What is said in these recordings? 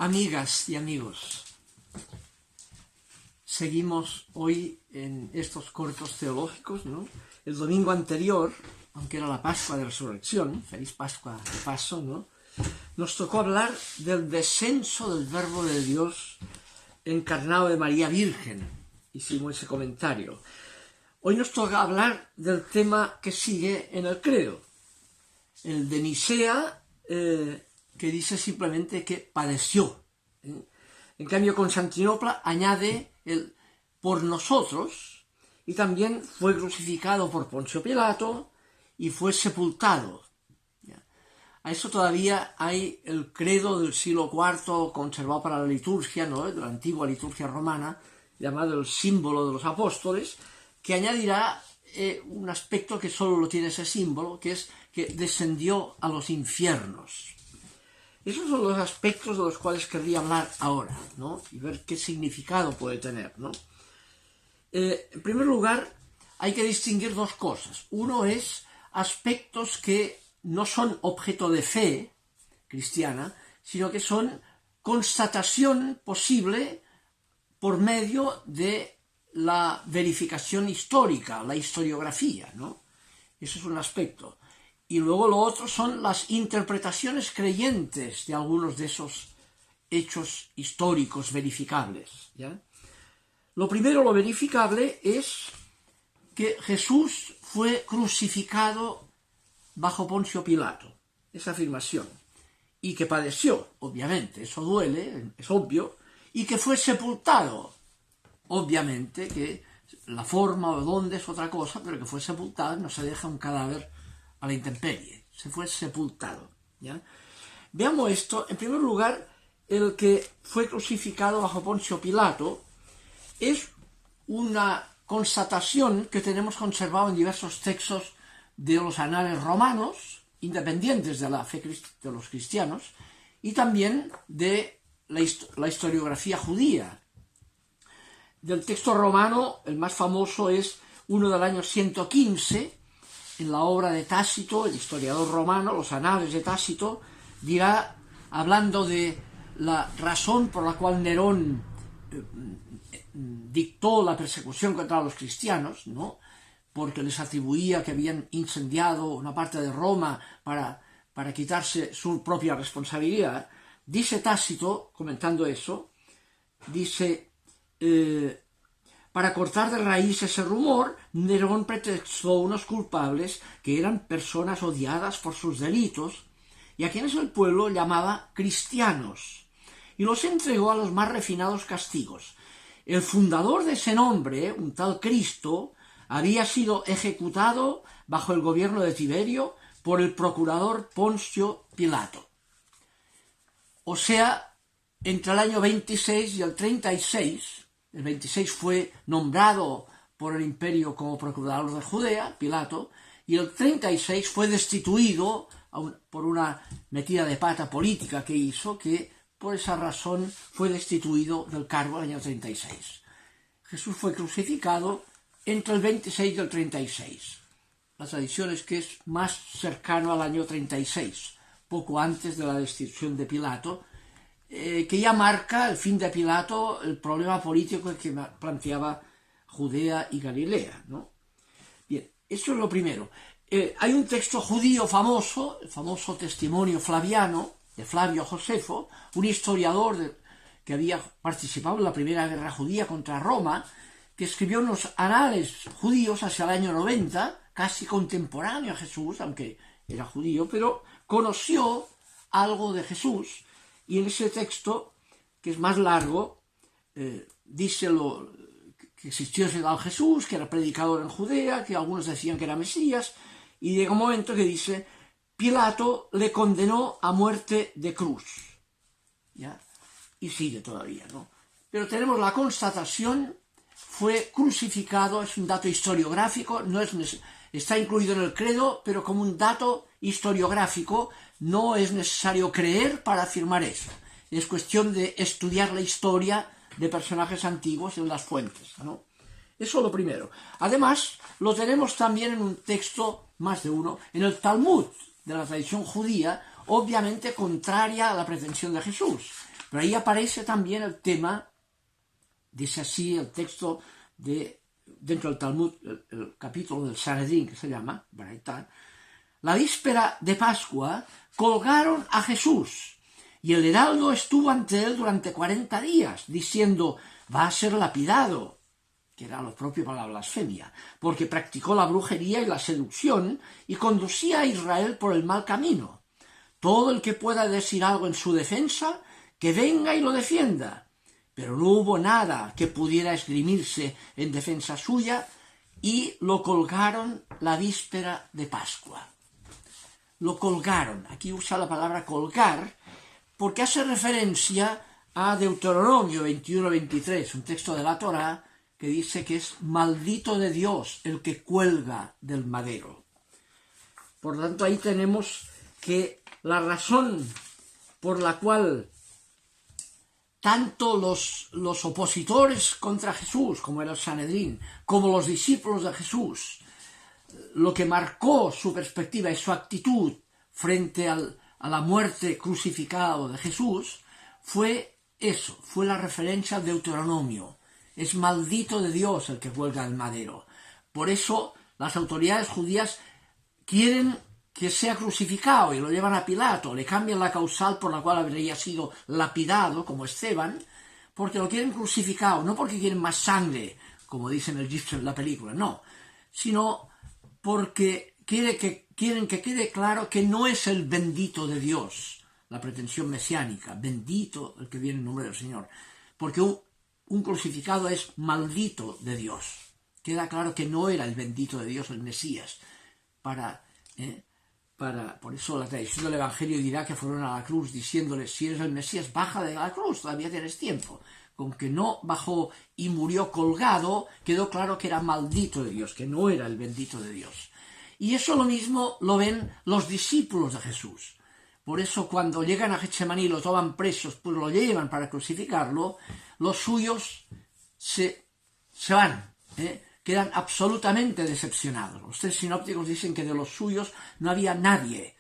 Amigas y amigos, seguimos hoy en estos cortos teológicos, ¿no? El domingo anterior, aunque era la Pascua de Resurrección, feliz Pascua de paso, ¿no? Nos tocó hablar del descenso del Verbo de Dios encarnado de María Virgen. Hicimos ese comentario. Hoy nos toca hablar del tema que sigue en el credo, el de Nicea, que dice simplemente que padeció. En cambio, Constantinopla añade el por nosotros, y también fue crucificado por Poncio Pilato y fue sepultado. A eso todavía hay el credo del siglo IV conservado para la liturgia, ¿no? De la antigua liturgia romana, llamado el símbolo de los apóstoles, que añadirá un aspecto que solo lo tiene ese símbolo, que es que descendió a los infiernos. Esos son los aspectos de los cuales querría hablar ahora, ¿no? Y ver qué significado puede tener, ¿no? En primer lugar, hay que distinguir dos cosas. Uno es aspectos que no son objeto de fe cristiana, sino que son constatación posible por medio de la verificación histórica, la historiografía, ¿no? Eso es un aspecto. Y luego lo otro son las interpretaciones creyentes de algunos de esos hechos históricos verificables, ¿ya? Lo primero, lo verificable, es que Jesús fue crucificado bajo Poncio Pilato, esa afirmación, y que padeció, obviamente, eso duele, es obvio, y que fue sepultado, obviamente, que la forma o dónde es otra cosa, pero que fue sepultado, no se deja un cadáver a la intemperie, se fue sepultado, ¿ya? Veamos esto. En primer lugar, el que fue crucificado bajo Poncio Pilato es una constatación que tenemos conservado en diversos textos de los anales romanos, independientes de la fe de los cristianos, y también de la historiografía judía. Del texto romano, el más famoso es uno del año 115, en la obra de Tácito, el historiador romano, los anales de Tácito, dirá, hablando de la razón por la cual Nerón dictó la persecución contra los cristianos, ¿no? Porque les atribuía que habían incendiado una parte de Roma para quitarse su propia responsabilidad. Dice Tácito, comentando eso, dice, para cortar de raíz ese rumor, Nerón pretextó unos culpables que eran personas odiadas por sus delitos y a quienes el pueblo llamaba cristianos, y los entregó a los más refinados castigos. El fundador de ese nombre, un tal Cristo, había sido ejecutado bajo el gobierno de Tiberio por el procurador Poncio Pilato. O sea, entre el año 26 y el 36, el 26 fue nombrado por el imperio como procurador de Judea, Pilato, y el 36 fue destituido por una metida de pata política que hizo, que por esa razón fue destituido del cargo el año 36. Jesús fue crucificado entre el 26 y el 36. La tradición es que es más cercano al año 36, poco antes de la destitución de Pilato, que ya marca el fin de Pilato, el problema político que planteaba Judea y Galilea, ¿no? Bien, eso es lo primero. Hay un texto judío famoso, el famoso testimonio flaviano, de Flavio Josefo, un historiador que había participado en la primera guerra judía contra Roma, que escribió unos anales judíos hacia el año 90, casi contemporáneo a Jesús, aunque era judío, pero conoció algo de Jesús. Y en ese texto, que es más largo, dice que existió ese tal Jesús, que era predicador en Judea, que algunos decían que era Mesías, y llega un momento que dice, Pilato le condenó a muerte de cruz, ¿ya? Y sigue todavía, ¿no? Pero tenemos la constatación, fue crucificado, es un dato historiográfico, está incluido en el credo, pero como un dato historiográfico, no es necesario creer para afirmar eso. Es cuestión de estudiar la historia de personajes antiguos en las fuentes, ¿no? Eso es lo primero. Además, lo tenemos también en un texto, más de uno, en el Talmud de la tradición judía, obviamente contraria a la pretensión de Jesús. Pero ahí aparece también el tema, dice así el texto dentro del Talmud, el capítulo del Sanedrín, que se llama, Baraitá. La víspera de Pascua colgaron a Jesús, y el heraldo estuvo ante él durante 40 días, diciendo, va a ser lapidado, que era lo propio para la blasfemia, porque practicó la brujería y la seducción, y conducía a Israel por el mal camino. Todo el que pueda decir algo en su defensa, que venga y lo defienda. Pero no hubo nada que pudiera esgrimirse en defensa suya, y lo colgaron la víspera de Pascua. Lo colgaron. Aquí usa la palabra colgar, porque hace referencia a Deuteronomio 21-23, un texto de la Torá, que dice que es maldito de Dios el que cuelga del madero. Por lo tanto, ahí tenemos que la razón por la cual tanto los opositores contra Jesús, como era el Sanedrín, como los discípulos de Jesús, lo que marcó su perspectiva y su actitud frente a la muerte crucificada de Jesús, fue eso, fue la referencia al Deuteronomio. Es maldito de Dios el que cuelga el madero. Por eso las autoridades judías quieren que sea crucificado y lo llevan a Pilato, le cambian la causal por la cual habría sido lapidado, como Esteban, porque lo quieren crucificado, no porque quieren más sangre, como dicen el Gibson en la película, no, sino porque quieren que quede claro que no es el bendito de Dios, la pretensión mesiánica, bendito el que viene en nombre del Señor, porque un crucificado es maldito de Dios. Queda claro que no era el bendito de Dios, el Mesías, por eso la tradición del Evangelio dirá que fueron a la cruz diciéndole, si eres el Mesías, baja de la cruz, todavía tienes tiempo. Con que no bajó y murió colgado, quedó claro que era maldito de Dios, que no era el bendito de Dios. Y eso lo mismo lo ven los discípulos de Jesús. Por eso cuando llegan a Getsemaní y lo toman presos, pues lo llevan para crucificarlo, los suyos se van, quedan absolutamente decepcionados. Los tres sinópticos dicen que de los suyos no había nadie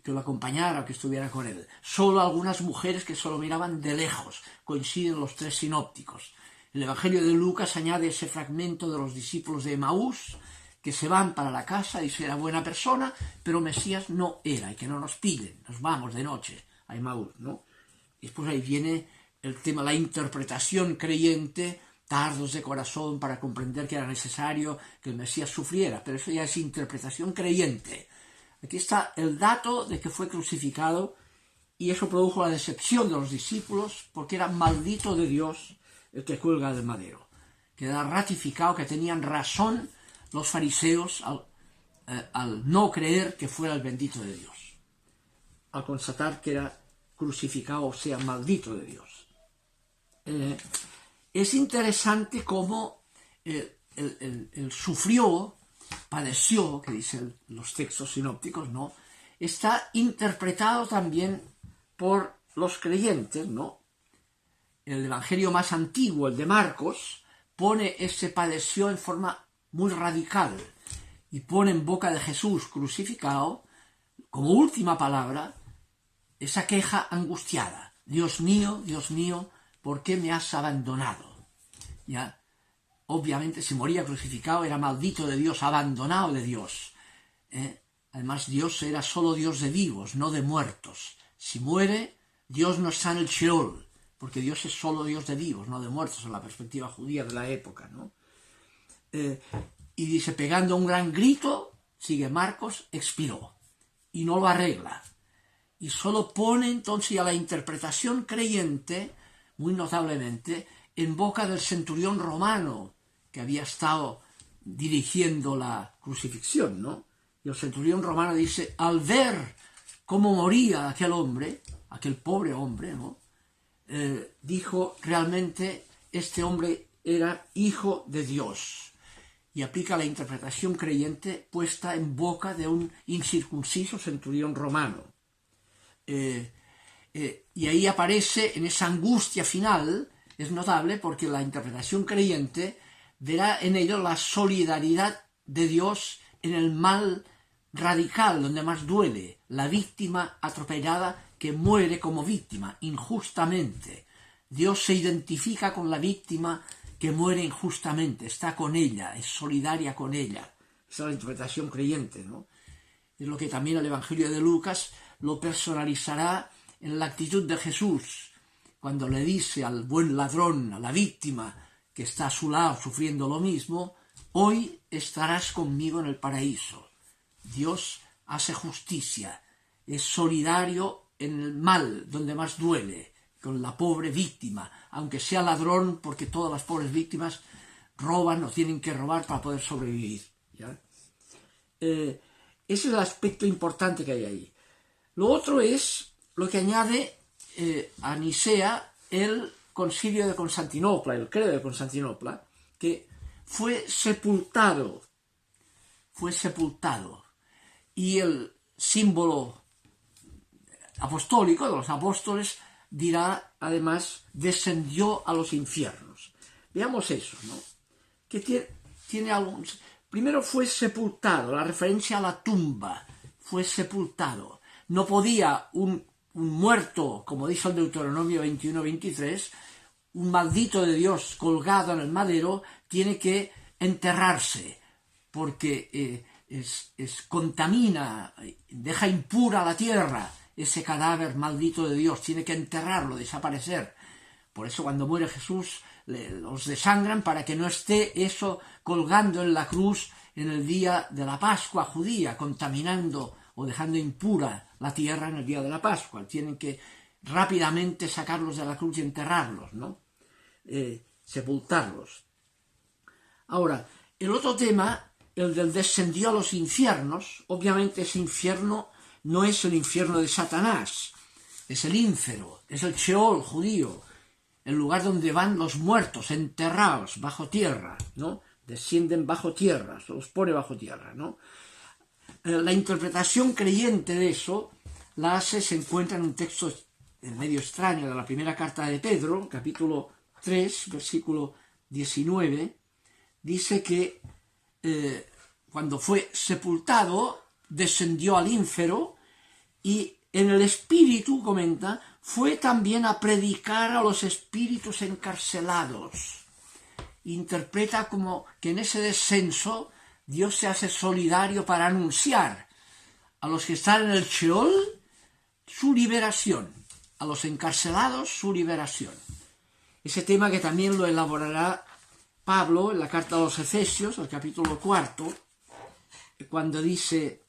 que lo acompañara o que estuviera con él. Solo algunas mujeres que solo miraban de lejos. Coinciden los tres sinópticos. El Evangelio de Lucas añade ese fragmento de los discípulos de Emaús que se van para la casa, dice era buena persona, pero Mesías no era, y que no nos pillen, nos vamos de noche a Emaús, ¿no? Y después ahí viene el tema, la interpretación creyente, tardos de corazón para comprender que era necesario que el Mesías sufriera, pero eso ya es interpretación creyente. Aquí está el dato de que fue crucificado y eso produjo la decepción de los discípulos porque era maldito de Dios el que cuelga del madero. Queda ratificado que tenían razón los fariseos al no creer que fuera el bendito de Dios, al constatar que era crucificado, o sea, maldito de Dios. Es interesante cómo él sufrió, padeció, que dicen los textos sinópticos, ¿no? Está interpretado también por los creyentes, ¿no? El evangelio más antiguo, el de Marcos, pone ese padeció en forma muy radical y pone en boca de Jesús crucificado, como última palabra, esa queja angustiada. Dios mío, ¿por qué me has abandonado? Ya, obviamente, si moría crucificado era maldito de Dios, abandonado de Dios. Además, Dios era solo Dios de vivos, no de muertos. Si muere, Dios no está en el Sheol, porque Dios es solo Dios de vivos, no de muertos, en la perspectiva judía de la época, ¿no? Y dice, pegando un gran grito, sigue Marcos, expiró. Y no lo arregla. Y solo pone entonces a la interpretación creyente, muy notablemente, en boca del centurión romano, que había estado dirigiendo la crucifixión, ¿no? Y el centurión romano dice, al ver cómo moría aquel hombre, aquel pobre hombre, ¿no? Dijo, realmente este hombre era hijo de Dios. Y aplica la interpretación creyente puesta en boca de un incircunciso centurión romano. Y ahí aparece, en esa angustia final, es notable porque la interpretación creyente verá en ello la solidaridad de Dios en el mal radical, donde más duele, la víctima atropellada que muere como víctima, injustamente. Dios se identifica con la víctima que muere injustamente, está con ella, es solidaria con ella. Esa es la interpretación creyente, ¿no? Es lo que también el Evangelio de Lucas lo personalizará en la actitud de Jesús, cuando le dice al buen ladrón, a la víctima que está a su lado sufriendo lo mismo: hoy estarás conmigo en el paraíso. Dios hace justicia, es solidario en el mal, donde más duele, con la pobre víctima, aunque sea ladrón, porque todas las pobres víctimas roban o tienen que robar para poder sobrevivir, ¿ya? Ese es el aspecto importante que hay ahí. Lo otro es lo que añade a Nicea el concilio de Constantinopla, el credo de Constantinopla, que fue sepultado, y el símbolo apostólico de los apóstoles dirá, además, descendió a los infiernos. Veamos eso, ¿no? Que tiene algo. Primero, fue sepultado, la referencia a la tumba, fue sepultado. No podía un muerto, como dice el Deuteronomio 21-23, un maldito de Dios colgado en el madero, tiene que enterrarse, porque contamina, deja impura la tierra. Ese cadáver maldito de Dios tiene que enterrarlo, desaparecer. Por eso cuando muere Jesús los desangran, para que no esté eso colgando en la cruz en el día de la Pascua judía, contaminando o dejando impura la tierra en el día de la Pascua. Tienen que rápidamente sacarlos de la cruz y enterrarlos, ¿no? Sepultarlos. Ahora, el otro tema, el del descendió a los infiernos, obviamente ese infierno no es el infierno de Satanás, es el ínfero, es el Sheol judío, el lugar donde van los muertos, enterrados bajo tierra, ¿no? Descienden bajo tierra, se los pone bajo tierra, ¿no? La interpretación creyente de eso se encuentra en un texto medio extraño de la primera carta de Pedro, capítulo 3, versículo 19, dice que cuando fue sepultado, descendió al ínfero y en el espíritu, comenta, fue también a predicar a los espíritus encarcelados. Interpreta como que en ese descenso Dios se hace solidario para anunciar a los que están en el Sheol su liberación, a los encarcelados su liberación. Ese tema que también lo elaborará Pablo en la carta a los Efesios, el capítulo 4, cuando dice,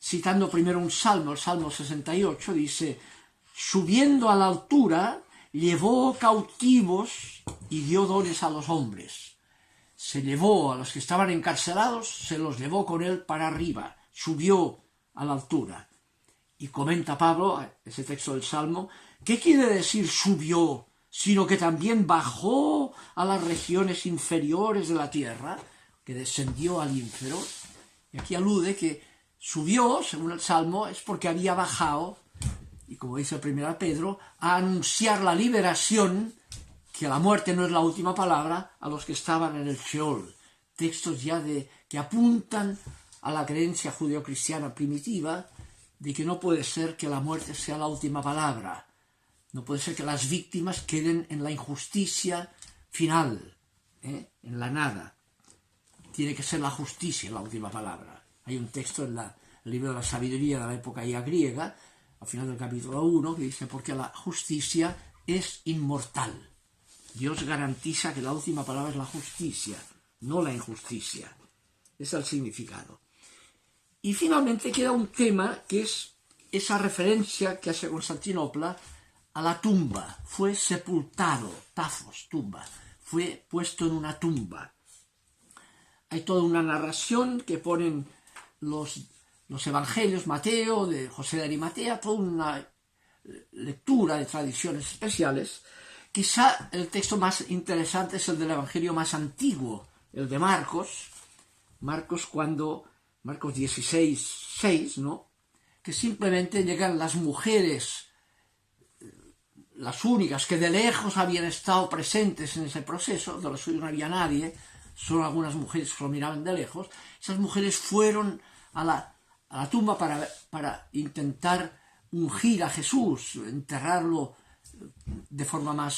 citando primero un salmo, el Salmo 68, dice: subiendo a la altura, llevó cautivos y dio dones a los hombres. Se llevó a los que estaban encarcelados, se los llevó con él para arriba, subió a la altura. Y comenta Pablo, ese texto del Salmo, ¿qué quiere decir subió? Sino que también bajó a las regiones inferiores de la tierra, que descendió al ínfero. Y aquí alude que subió, según el Salmo, es porque había bajado, y como dice el 1 Pedro, a anunciar la liberación, que la muerte no es la última palabra, a los que estaban en el Sheol. Textos ya que apuntan a la creencia judeocristiana primitiva de que no puede ser que la muerte sea la última palabra. No puede ser que las víctimas queden en la injusticia final, en la nada. Tiene que ser la justicia la última palabra. Hay un texto en el libro de la sabiduría de la época ya griega, al final del capítulo 1, que dice, porque la justicia es inmortal. Dios garantiza que la última palabra es la justicia, no la injusticia. Ese es el significado. Y finalmente queda un tema que es esa referencia que hace Constantinopla a la tumba. Fue sepultado, tafos, tumba. Fue puesto en una tumba. Hay toda una narración que ponen los evangelios, Mateo, de José de Arimatea, toda una lectura de tradiciones especiales. Quizá el texto más interesante es el del evangelio más antiguo, el de Marcos. Marcos 16:6, ¿no? Que simplemente llegan las mujeres, las únicas que de lejos habían estado presentes en ese proceso, de los suyos no había nadie, solo algunas mujeres que lo miraban de lejos. Esas mujeres fueron a la tumba para intentar ungir a Jesús, enterrarlo de forma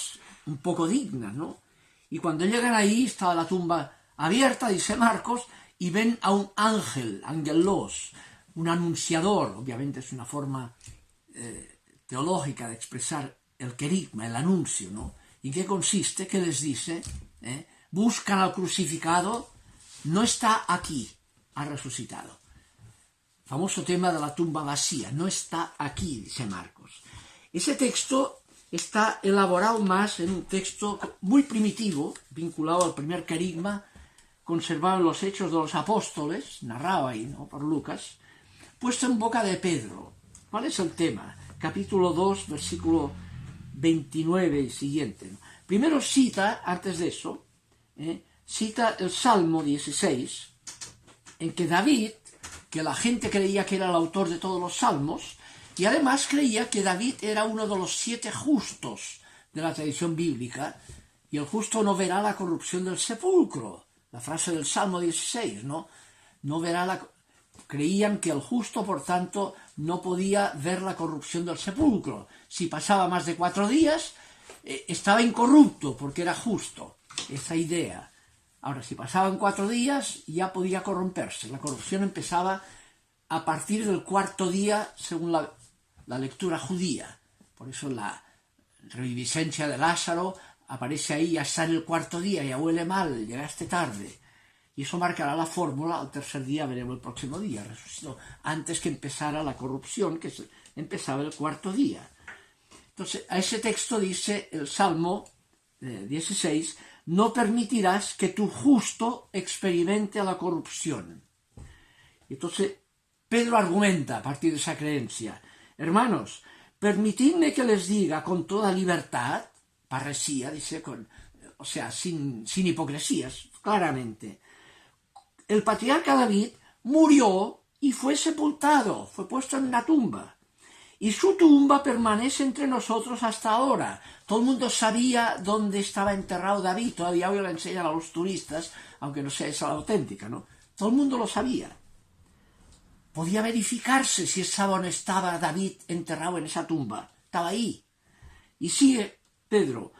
un poco digna, ¿no? Y cuando llegan ahí, estaba la tumba abierta, dice Marcos, y ven a un ángel, angelos, un anunciador, obviamente es una forma teológica de expresar el querigma, el anuncio, ¿no? ¿Y qué consiste? ¿Qué les dice? Buscan al crucificado, no está aquí, ha resucitado. Famoso tema de la tumba vacía, no está aquí, dice Marcos. Ese texto está elaborado más en un texto muy primitivo, vinculado al primer querigma, conservado en los Hechos de los Apóstoles, narrado ahí, ¿no?, por Lucas, puesto en boca de Pedro. ¿Cuál es el tema? Capítulo 2, versículo 29 y siguiente, ¿no? Primero cita, antes de eso, cita el Salmo 16, en que David, que la gente creía que era el autor de todos los salmos, y además creía que David era uno de los 7 justos de la tradición bíblica, y el justo no verá la corrupción del sepulcro. La frase del Salmo 16, ¿no? No verá la... Creían que el justo, por tanto, no podía ver la corrupción del sepulcro. Si pasaba más de 4 días, estaba incorrupto, porque era justo. Esa idea. Ahora, si pasaban 4 días, ya podía corromperse. La corrupción empezaba a partir del 4.º día, según la lectura judía. Por eso la reviviscencia de Lázaro aparece ahí, ya está en el 4.º día, ya huele mal, llegaste tarde. Y eso marcará la fórmula, al 3.er día veremos el próximo día, resucitó, antes que empezara la corrupción, que empezaba el 4.º día. Entonces, a ese texto dice el Salmo 16, no permitirás que tu justo experimente la corrupción. Entonces, Pedro argumenta a partir de esa creencia, hermanos, permitidme que les diga con toda libertad, parresía, dice, sin hipocresías, claramente, el patriarca David murió y fue sepultado, fue puesto en una tumba, y su tumba permanece entre nosotros hasta ahora. Todo el mundo sabía dónde estaba enterrado David, todavía hoy lo enseñan a los turistas, aunque no sea esa la auténtica, ¿no? Todo el mundo lo sabía. Podía verificarse si estaba o no estaba David enterrado en esa tumba. Estaba ahí. Y sigue Pedro,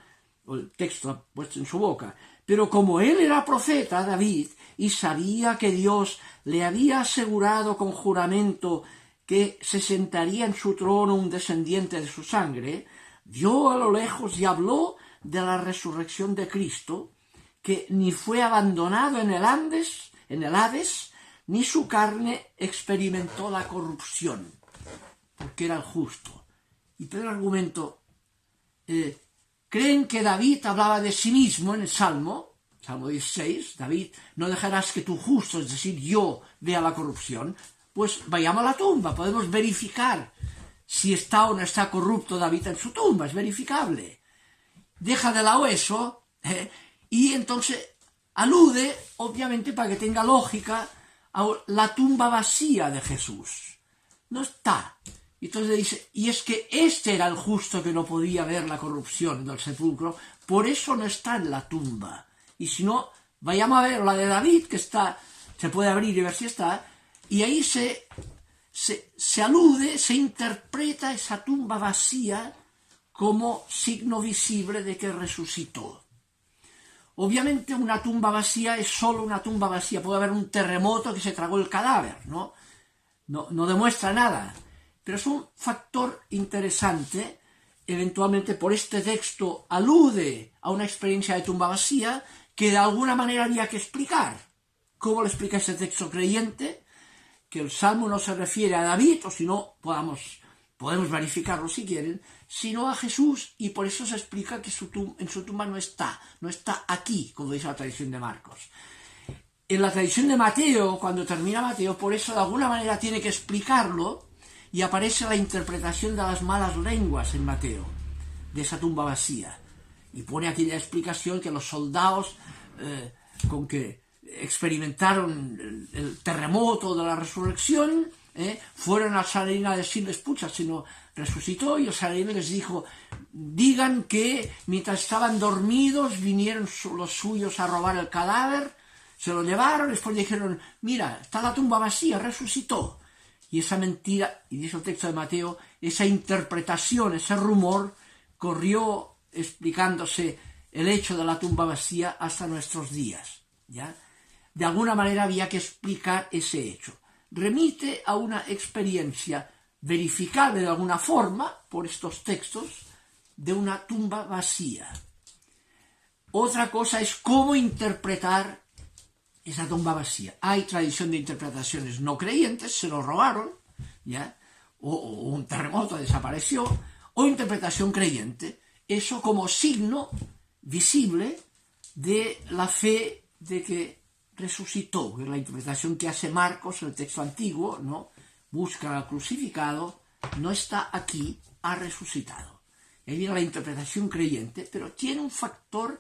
el texto puesto en su boca, pero como él era profeta, David, y sabía que Dios le había asegurado con juramento que se sentaría en su trono un descendiente de su sangre, vio a lo lejos y habló de la resurrección de Cristo, que ni fue abandonado en el Hades, ni su carne experimentó la corrupción, porque era el justo. Y Pedro argumentó, creen que David hablaba de sí mismo en el Salmo 16, David, no dejarás que tu justo, es decir, yo, vea la corrupción. Pues vayamos a la tumba, podemos verificar si está o no está corrupto David en su tumba, es verificable. Deja de lado eso, y entonces alude, obviamente para que tenga lógica, a la tumba vacía de Jesús. No está. Y entonces dice, y es que este era el justo que no podía ver la corrupción del sepulcro, por eso no está en la tumba. Y si no, vayamos a ver la de David, que está, se puede abrir y ver si está, y ahí se alude, se interpreta esa tumba vacía como signo visible de que resucitó. Obviamente una tumba vacía es solo una tumba vacía, puede haber un terremoto que se tragó el cadáver, ¿no? No demuestra nada, pero es un factor interesante, eventualmente por este texto alude a una experiencia de tumba vacía que de alguna manera había que explicar. ¿Cómo lo explica ese texto creyente? Que el Salmo no se refiere a David, o si no, podemos verificarlo si quieren, sino a Jesús, y por eso se explica que en su tumba no está aquí, como dice la tradición de Marcos. En la tradición de Mateo, cuando termina Mateo, por eso de alguna manera tiene que explicarlo, y aparece la interpretación de las malas lenguas en Mateo, de esa tumba vacía. Y pone aquí la explicación que los soldados con que experimentaron el terremoto de la resurrección, fueron al Sanedrín a decirles, pucha, si no resucitó, y el Sanedrín les dijo, digan que mientras estaban dormidos vinieron los suyos a robar el cadáver, se lo llevaron, después dijeron, mira, está la tumba vacía, resucitó. Y esa mentira, y dice el texto de Mateo, esa interpretación, ese rumor, corrió explicándose el hecho de la tumba vacía hasta nuestros días, ¿ya? De alguna manera había que explicar ese hecho. Remite a una experiencia verificable de alguna forma por estos textos de una tumba vacía. Otra cosa es cómo interpretar esa tumba vacía. Hay tradición de interpretaciones no creyentes, se lo robaron, ¿ya? O un terremoto desapareció, o interpretación creyente, eso como signo visible de la fe de que resucitó, que es la interpretación que hace Marcos, el texto antiguo, ¿no? Busca al crucificado, no está aquí, ha resucitado. Ahí viene la interpretación creyente, pero tiene un factor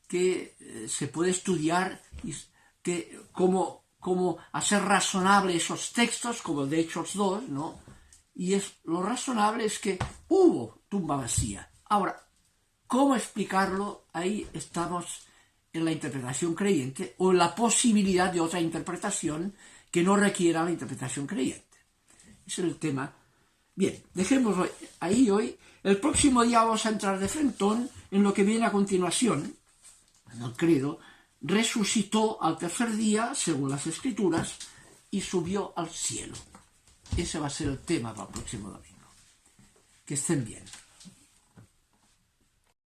que se puede estudiar y que como hacer razonable esos textos, como el de Hechos 2, ¿no? Y lo razonable es que hubo tumba vacía. Ahora, ¿cómo explicarlo? Ahí estamos en la interpretación creyente o en la posibilidad de otra interpretación que no requiera la interpretación creyente. Ese es el tema. Bien, dejémoslo ahí hoy. El próximo día vamos a entrar de frentón en lo que viene a continuación, en el credo. Resucitó al tercer día, según las Escrituras, y subió al cielo. Ese va a ser el tema para el próximo domingo. Que estén bien.